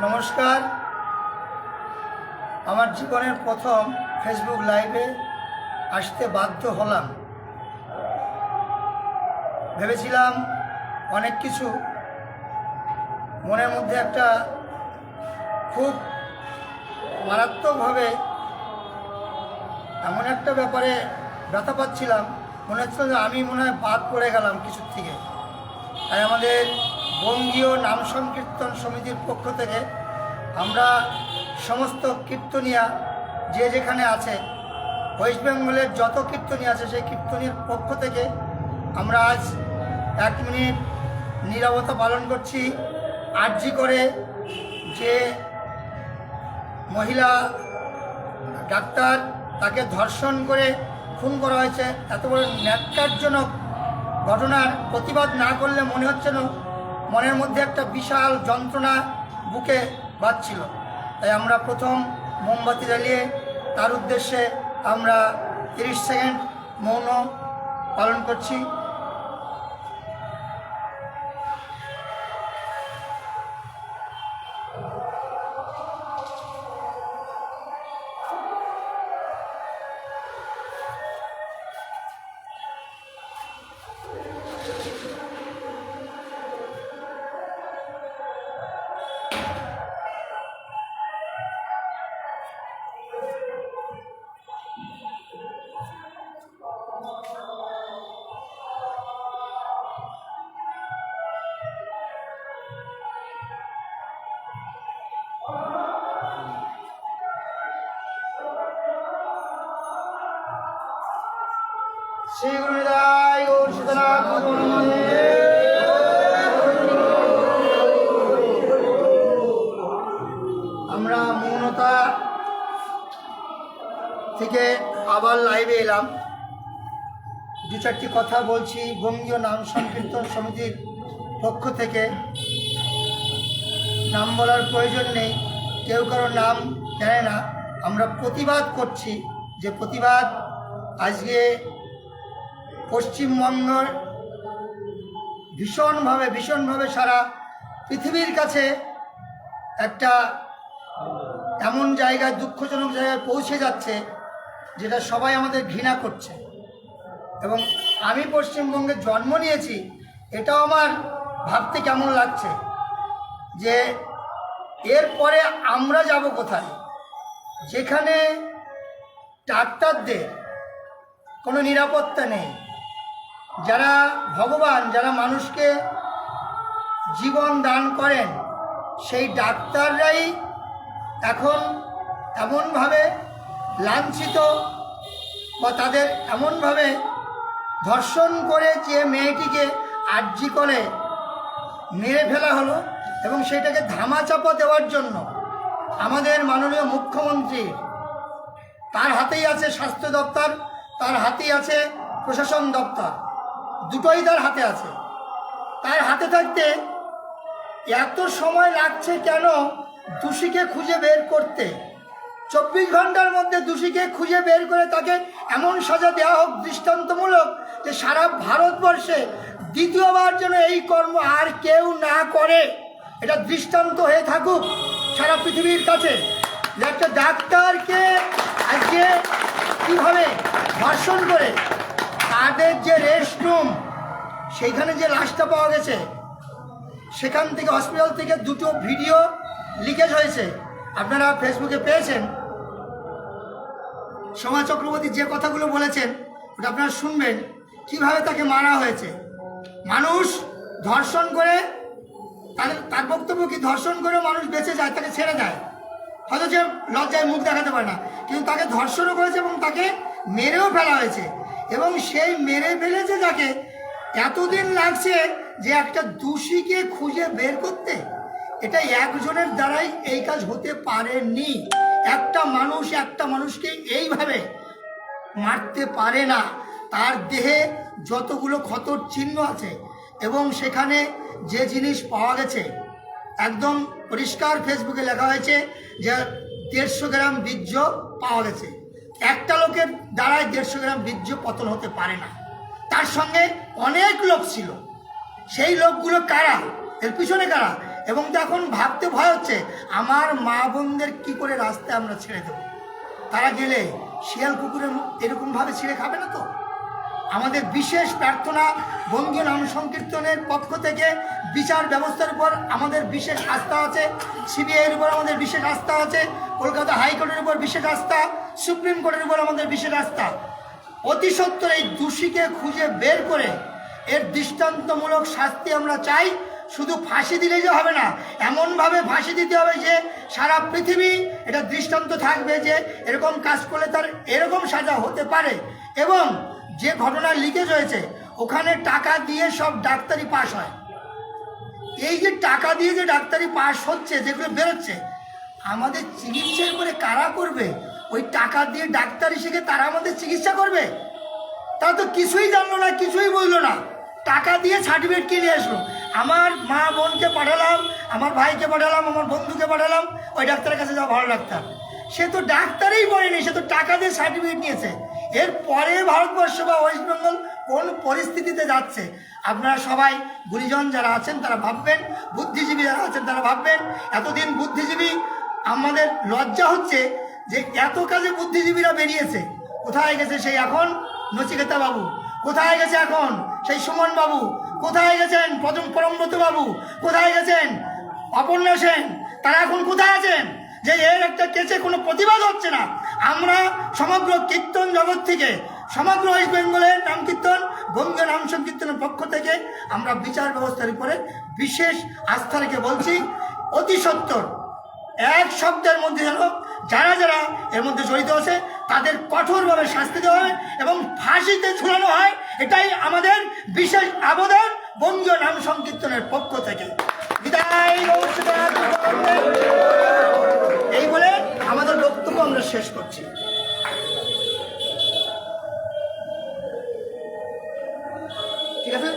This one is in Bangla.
নমস্কার। আমার জীবনের প্রথম ফেসবুক লাইভে আসতে বাধ্য হলাম। ভেবেছিলাম অনেক কিছু, মনের মধ্যে একটা খুব মারাত্মকভাবে এমন একটা ব্যাপারে ব্যথা পাচ্ছিলাম, মনে হচ্ছিল যে আমি মনে হয় বাদ পড়ে গেলাম কিছুর থেকে। তাই আমাদের বঙ্গীয় নাম সংকীর্তন সমিতির পক্ষ থেকে আমরা সমস্ত কীর্তনিয়া যে যেখানে আছে, ওয়েস্ট বেঙ্গলের যত কীর্তনিয়া আছে, সেই কীর্তনীর পক্ষ থেকে আমরা আজ 1 মিনিট নীরবতা পালন করছি। আরজি করে যে মহিলা ডাক্তার, তাকে ধর্ষণ করে খুন করা হয়েছে, এত বড় ন্যাক্কারজনক ঘটনার প্রতিবাদ না করলে মনে হচ্ছে না, মনের মধ্যে একটা বিশাল যন্ত্রণা বুকে বাজছিল। তাই আমরা প্রথম মোমবাতি জ্বালিয়ে তার উদ্দেশ্যে আমরা 30 সেকেন্ড মৌন পালন করছি। শ্রী গুরুদায় গৌর সীতানাথ আমরা মৌনতা থেকে আবার লাইভে এলাম। 2-4টি কথা বলছি বঙ্গীয় নাম সংকীর্তন সমিতির পক্ষ থেকে। নাম বলার প্রয়োজন নেই, কেউ কারো নাম জানে না। আমরা প্রতিবাদ করছি, যে প্রতিবাদ আজকে পশ্চিমবঙ্গের ভীষণভাবে সারা পৃথিবীর কাছে একটা এমন জায়গায়, দুঃখজনক জায়গায় পৌঁছে যাচ্ছে, যেটা সবাই আমাদের ঘৃণা করছে। এবং আমি পশ্চিমবঙ্গে জন্ম নিয়েছি, এটাও আমার ভাবতে কেমন লাগছে যে এরপরে আমরা যাব কোথায়, যেখানে ডাক্তারদের কোনো নিরাপত্তা নেই। যারা ভগবান, যারা মানুষকে জীবন দান করেন, সেই ডাক্তাররাই এখন এমনভাবে লাঞ্ছিত, বা তাদের এমনভাবে ধর্ষণ করে যে মেয়েটিকে আরজি করে মেরে ফেলা হলো, এবং সেটাকে ধামাচাপা দেওয়ার জন্য আমাদের মাননীয় মুখ্যমন্ত্রী, তার হাতেই আছে স্বাস্থ্য দপ্তর, তার হাতেই আছে প্রশাসন দপ্তর, দুটোই তার হাতে আছে। তার হাতে থাকতে এত সময় লাগছে কেন দোষীকে খুঁজে বের করতে? 24 ঘন্টার মধ্যে দোষীকে খুঁজে বের করে তাকে এমন সাজা দেওয়া হোক দৃষ্টান্তমূলক, যে সারা ভারতবর্ষে দ্বিতীয়বার যেন এই কর্ম আর কেউ না করে। এটা দৃষ্টান্ত হয়ে থাকুক সারা পৃথিবীর কাছে, যে একটা ডাক্তারকে আজকে কীভাবে ধর্ষণ করে তাদের যে রেস্ট রুম, সেইখানে যে লাশটা পাওয়া গেছে, সেখান থেকে হসপিটাল থেকে 2টো ভিডিও লিকেজ হয়েছে, আপনারা ফেসবুকে পেয়েছেন। সোমা চক্রবর্তী যে কথাগুলো বলেছেন ওটা আপনারা শুনবেন, কিভাবে তাকে মারা হয়েছে। মানুষ ধর্ষণ করে, তার বক্তব্য কি ধর্ষণ করে মানুষ বেঁচে যায়, তাকে ছেড়ে দেয়, হয়তো যে লজ্জায় মুখ দেখাতে পারে না, কিন্তু তাকে ধর্ষণও করেছে এবং তাকে মেরেও ফেলা হয়েছে। এবং সেই মেরে ফেলেছে যাকে, এতদিন লাগছে যে একটা দোষীকে খুঁজে বের করতে। এটা একজনের দ্বারাই এই কাজ হতে পারেনি। একটা মানুষকে এইভাবে মারতে পারে না। তার দেহে যতগুলো ক্ষতর চিহ্ন আছে, এবং সেখানে যে জিনিস পাওয়া গেছে, একদম পরিষ্কার ফেসবুকে লেখা হয়েছে যে 150 গ্রাম বীর্য পাওয়া গেছে। একটা লোকের দ্বারাই 150 গ্রাম বীর্য পতন হতে পারে না। তার সঙ্গে অনেক লোক ছিল, সেই লোকগুলো কারা, এর পিছনে কারা? এবং তখন ভাবতে ভয় হচ্ছে আমার মা বোনদের কী করে রাস্তায় আমরা ছেড়ে দেবো। তারা গেলে শিয়াল কুকুরের এরকমভাবে ছিঁড়ে খাবে না তো। আমাদের বিশেষ প্রার্থনা বঙ্গীয় নাম সংকীর্তনের পক্ষ থেকে বিচার ব্যবস্থার উপর আমাদের বিশেষ আস্থা আছে, সিবিআইয়ের উপর আমাদের বিশেষ আস্থা আছে, কলকাতা হাইকোর্টের উপর বিশেষ আস্থা, সুপ্রিম কোর্টের উপর আমাদের বিশেষ আস্থা। অতি সত্বর এই দোষীকে খুঁজে বের করে এর দৃষ্টান্তমূলক শাস্তি আমরা চাই। শুধু ফাঁসি দিলে যে হবে না, এমনভাবে ফাঁসি দিতে হবে যে সারা পৃথিবী এটা দৃষ্টান্ত থাকবে যে এরকম কাজ করলে তার এরকম সাজা হতে পারে। এবং যে ঘটনার লিকেজ হয়েছে ওখানে টাকা দিয়ে সব ডাক্তারি পাস হয়। এই যে টাকা দিয়ে যে ডাক্তারি পাস হচ্ছে, যেগুলো বেরোচ্ছে, আমাদের চিকিৎসার করে কারা করবে? ওই টাকা দিয়ে ডাক্তারি শিখে তারা আমাদের চিকিৎসা করবে? তারা তো কিছুই জানলো না, কিছুই বুঝলো না, টাকা দিয়ে সার্টিফিকেট কিনে আসলো। আমার মা বোনকে পাঠালাম, আমার ভাইকে পাঠালাম, আমার বন্ধুকে পাঠালাম ওই ডাক্তারের কাছে যাওয়া, ভালো ডাক্তার। সে তো ডাক্তারই পড়েনি, সে তো টাকা দিয়ে সার্টিফিকেট নিয়েছে। এরপরে ভারতবর্ষ বা ওয়েস্ট বেঙ্গল কোন পরিস্থিতিতে যাচ্ছে আপনারা সবাই গুণীজন যারা আছেন তারা ভাববেন, বুদ্ধিজীবী যারা আছেন তারা ভাববেন। এতদিন বুদ্ধিজীবী, আমাদের লজ্জা হচ্ছে যে এত কাজে বুদ্ধিজীবীরা বেরিয়েছে, কোথায় গেছে সেই এখন নচিকেতা বাবু? কোথায় গেছে এখন সেই সুমন বাবু? কোথায় গেছেন পরমব্রত বাবু? কোথায় গেছেন অপর্ণা সেন? তারা এখন কোথায় আছেন যে এর একটা কেসে কোনো প্রতিবাদ হচ্ছে না? আমরা সমগ্র কীর্তন জগৎ থেকে, সমগ্র ওয়েস্ট বেঙ্গলের নাম কীর্তন বঙ্গীয় নাম সংকীর্তনের পক্ষ থেকে আমরা বিচার ব্যবস্থার উপরে বিশেষ আস্থা রেখে বলছি, অতি সত্বর এক শব্দের মধ্যে যেন যারা যারা এর মধ্যে জড়িত আছে তাদের কঠোরভাবে শাস্তি দেওয়া হয় এবং ফাঁসিতে ঝুলানো হয়। এটাই আমাদের বিশেষ আবেদন বঙ্গীয় নাম সংকীর্তনের পক্ষ থেকে। বিদায়, নমস্কার। এই বলে আমাদের বক্তব্য আমরা শেষ করছি। ঠিক আছে।